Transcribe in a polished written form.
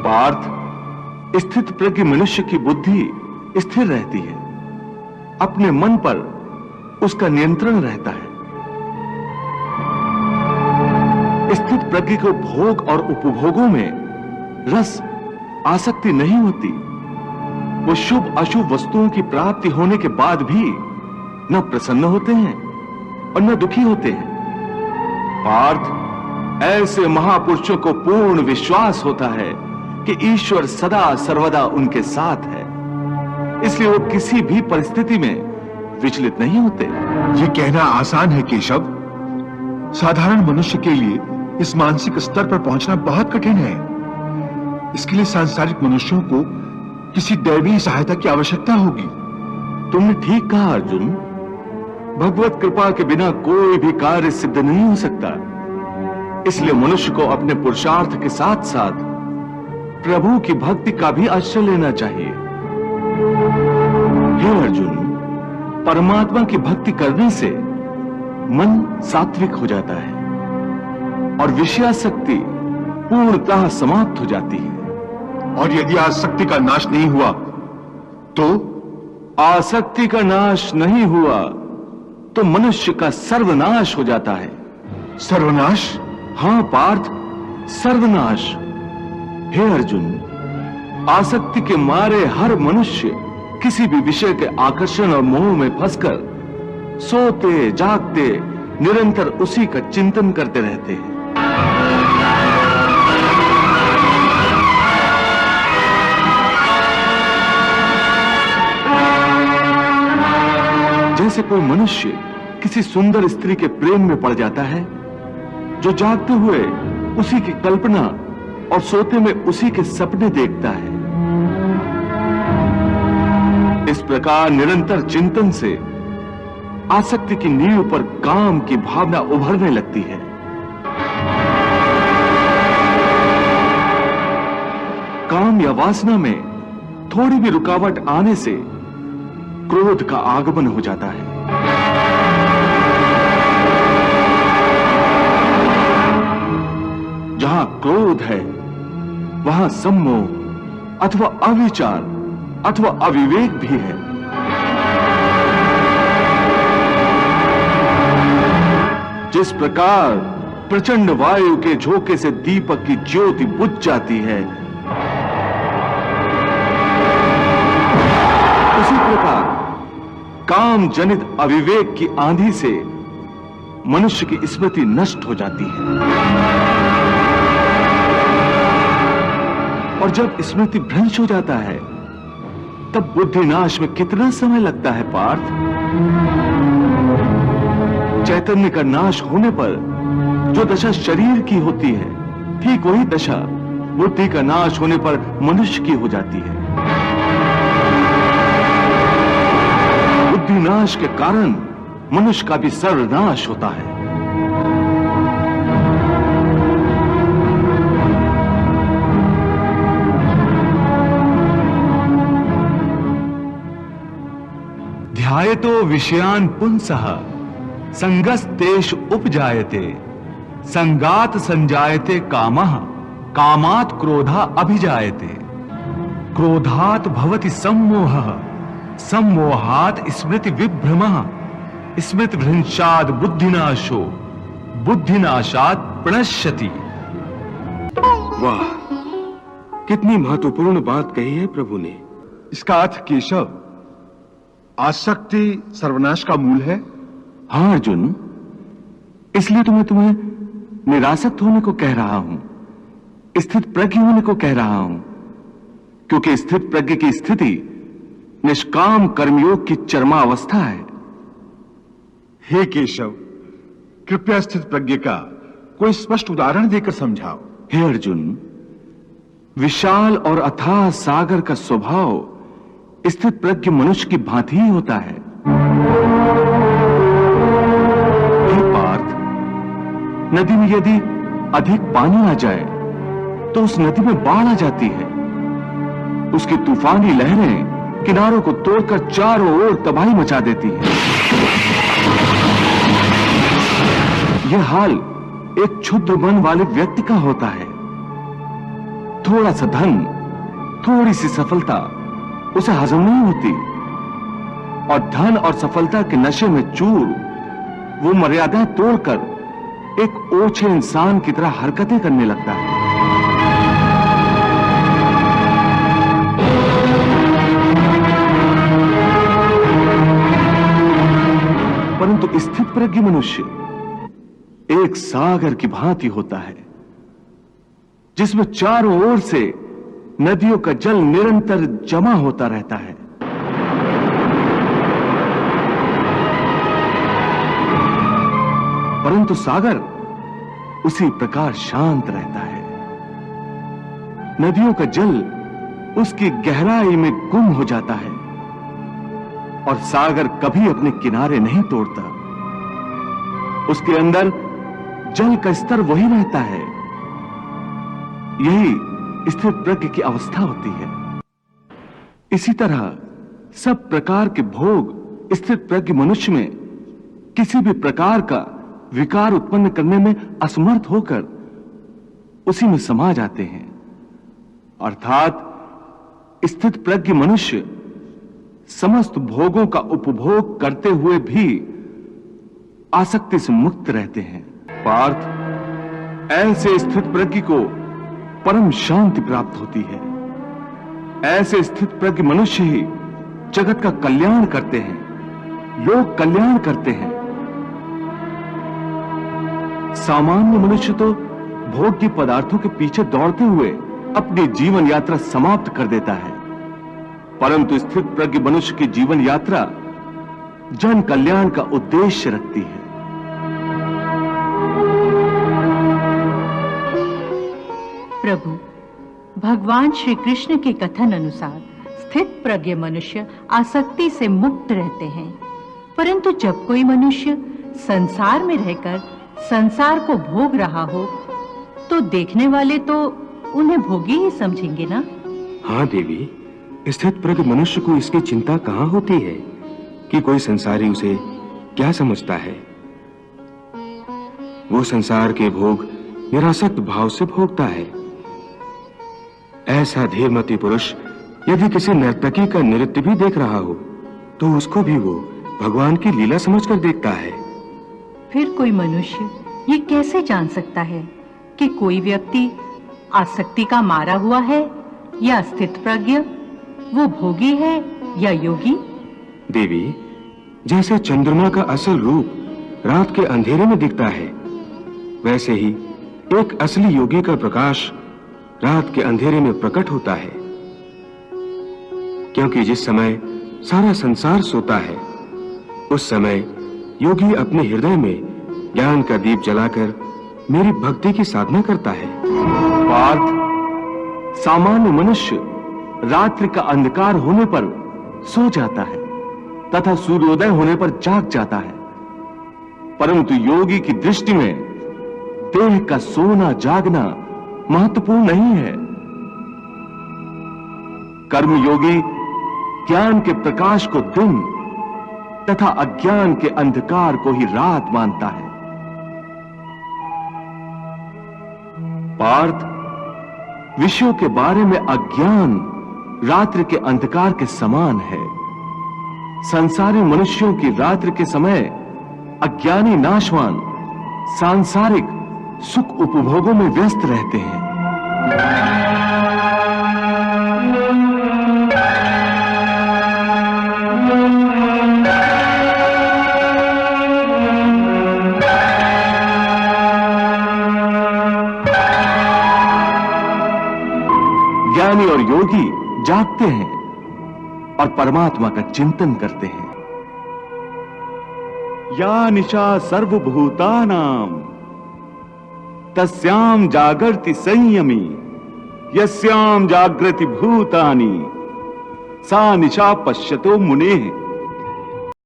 पार्थ, स्थित प्रज्ञ मनुष्य की बुद्धि स्थिर रहती है, अपने मन पर उसका नियंत्रण रहता है। स्थित प्रज्ञ को भोग और उपभोगों में रस आसक्ति नहीं होती। वो शुभ अशुभ वस्तुओं की प्राप्ति होने के बाद भी न प्रसन्न होते हैं और न दुखी होते हैं। पार्थ, ऐसे महापुरुषों को पूर्ण विश्वास होता है कि ईश्वर सदा सर्वदा उनके साथ है, इसलिए वो किसी भी परिस्थिति में विचलित नहीं होते। ये कहना आसान है केशव, साधारण मनुष्य के लिए इस मानसिक स्तर पर पहुंचना बहुत कठिन है। इसके लिए सांसारिक मनुष्यों को किसी दैवीय सहायता की आवश्यकता होगी। तुमने ठीक कहा अर्जुन, भगवत कृपा के बिना कोई भी कार्य सिद्ध नहीं हो सकता। इसलिए मनुष्य को अपने पुरुषार्थ के साथ साथ प्रभु की भक्ति का भी आश्रय लेना चाहिए। हे अर्जुन, परमात्मा की भक्ति करने से मन सात्विक हो जाता है और विषयासक्ति पूर्णतः समाप्त हो जाती है। और यदि आसक्ति का नाश नहीं हुआ तो? आसक्ति का नाश नहीं हुआ तो मनुष्य का सर्वनाश हो जाता है। सर्वनाश? हां पार्थ, सर्वनाश। हे अर्जुन, आसक्ति के मारे हर मनुष्य किसी भी विषय के आकर्षण और मोह में फंसकर सोते जागते निरंतर उसी का चिंतन करते रहते हैं। जैसे कोई मनुष्य किसी सुंदर स्त्री के प्रेम में पड़ जाता है, जो जागते हुए उसी की कल्पना और सोते में उसी के सपने देखता है। इस प्रकार निरंतर चिंतन से आसक्ति की नींव पर काम की भावना उभरने लगती है। काम या वासना में थोड़ी भी रुकावट आने से क्रोध का आगमन हो जाता है। जहां क्रोध है वहां सम्मोह अथवा अविचार अथवा अविवेक भी है। जिस प्रकार प्रचंड वायु के झोंके से दीपक की ज्योति बुझ जाती है, उसी प्रकार काम जनित अविवेक की आंधी से मनुष्य की स्मृति नष्ट हो जाती है। और जब स्मृति भ्रंश हो जाता है, तब बुद्धिनाश में कितना समय लगता है पार्थ? चैतन्य का नाश होने पर जो दशा शरीर की होती है, ठीक वही दशा बुद्धि का नाश होने पर मनुष्य की हो जाती है। बुद्धिनाश के कारण मनुष्य का भी सर्वनाश होता है। ध्यायतो विषयान् पुंसः संगस्तेषु उपजायते संगात संजायते कामः कामात् क्रोधा अभिजायते क्रोधात् भवति सम्मोहः सम्मोहात् स्मृति विभ्रमः स्मृति भ्रंशात् बुद्धिनाशो बुद्धिनाशात् प्रणश्यति। वाह, कितनी महत्वपूर्ण बात कही है प्रभु ने। इसका अर्थ केशव, आसक्ति सर्वनाश का मूल है? हाँ अर्जुन, इसलिए तो मैं तुम्हें निरासक्त होने को कह रहा हूं, स्थित प्रज्ञ होने को कह रहा हूं, क्योंकि स्थित प्रज्ञ की स्थिति निष्काम कर्मयोग की चरमावस्था है। हे केशव, कृपया स्थित प्रज्ञ का कोई स्पष्ट उदाहरण देकर समझाओ। हे अर्जुन, विशाल और अथाह सागर का स्वभाव स्थित प्रज्ञ मनुष्य की भांति ही होता है। हे पार्थ, नदी में यदि अधिक पानी आ जाए तो उस नदी में बाढ़ आ जाती है। उसकी तूफानी लहरें किनारों को तोड़कर चारों ओर तबाही मचा देती है। यह हाल एक क्षुद्र मन वाले व्यक्ति का होता है। थोड़ा सा धन, थोड़ी सी सफलता उसे हजम नहीं होती, और धन और सफलता के नशे में चूर वो मर्यादा तोड़कर एक ओछे इंसान की तरह हरकतें करने लगता है। परंतु स्थित प्रज्ञ मनुष्य एक सागर की भांति होता है, जिसमें चारों ओर से नदियों का जल निरंतर जमा होता रहता है। परंतु सागर उसी प्रकार शांत रहता है। नदियों का जल उसकी गहराई में गुम हो जाता है, और सागर कभी अपने किनारे नहीं तोड़ता। उसके अंदर जल का स्तर वही रहता है। यही स्थित प्रज्ञ की अवस्था होती है। इसी तरह सब प्रकार के भोग स्थित प्रज्ञ मनुष्य में किसी भी प्रकार का विकार उत्पन्न करने में असमर्थ होकर उसी में समा जाते हैं। अर्थात स्थित प्रज्ञ मनुष्य समस्त भोगों का उपभोग करते हुए भी आसक्ति से मुक्त रहते हैं। पार्थ, ऐसे स्थित प्रज्ञ को परम शांति प्राप्त होती है। ऐसे स्थित प्रज्ञ मनुष्य ही जगत का कल्याण करते हैं, लोक कल्याण करते हैं। सामान्य मनुष्य तो भोग्य पदार्थों के पीछे दौड़ते हुए अपनी जीवन यात्रा समाप्त कर देता है, परंतु स्थित प्रज्ञ मनुष्य की जीवन यात्रा जन कल्याण का उद्देश्य रखती है। प्रभु, भगवान श्री कृष्ण के कथन अनुसार स्थित प्रज्ञ मनुष्य आसक्ति से मुक्त रहते हैं, परंतु जब कोई मनुष्य संसार में रहकर संसार को भोग रहा हो तो देखने वाले तो उन्हें भोगी ही समझेंगे ना? हाँ देवी, स्थित प्रज्ञ मनुष्य को इसकी चिंता कहाँ होती है कि कोई संसारी उसे क्या समझता है। वो संसार के भोग निरासक्त भाव से भोगता है। ऐसा धीरमती पुरुष यदि किसी नर्तकी का नृत्य भी देख रहा हो तो उसको भी वो भगवान की लीला समझकर देखता है। फिर कोई मनुष्य ये कैसे जान सकता है कि कोई व्यक्ति आसक्ति का मारा हुआ है या स्थित प्रज्ञ, वो भोगी है या योगी? देवी, जैसे चंद्रमा का असल रूप रात के अंधेरे में दिखता है, वैसे ही एक असली योगी का प्रकाश रात के अंधेरे में प्रकट होता है। क्योंकि जिस समय सारा संसार सोता है, उस समय योगी अपने हृदय में ज्ञान का दीप जलाकर मेरी भक्ति की साधना करता है। पार्थ, सामान्य मनुष्य रात्रि का अंधकार होने पर सो जाता है तथा सूर्योदय होने पर जाग जाता है, परंतु योगी की दृष्टि में देह का सोना जागना महत्वपूर्ण नहीं है। कर्मयोगी ज्ञान के प्रकाश को दिन तथा अज्ञान के अंधकार को ही रात मानता है। पार्थ, विषयों के बारे में अज्ञान रात्रि के अंधकार के समान है। संसारी मनुष्यों की रात्रि के समय अज्ञानी नाशवान सांसारिक सुख उपभोगों में व्यस्त रहते हैं। ज्ञानी और योगी जागते हैं और परमात्मा का चिंतन करते हैं। या निशा सर्वभूतानां तस्याम जागर्ति संयमी यस्याम जागृति भूतानि सा निशा पश्यतो मुनेः।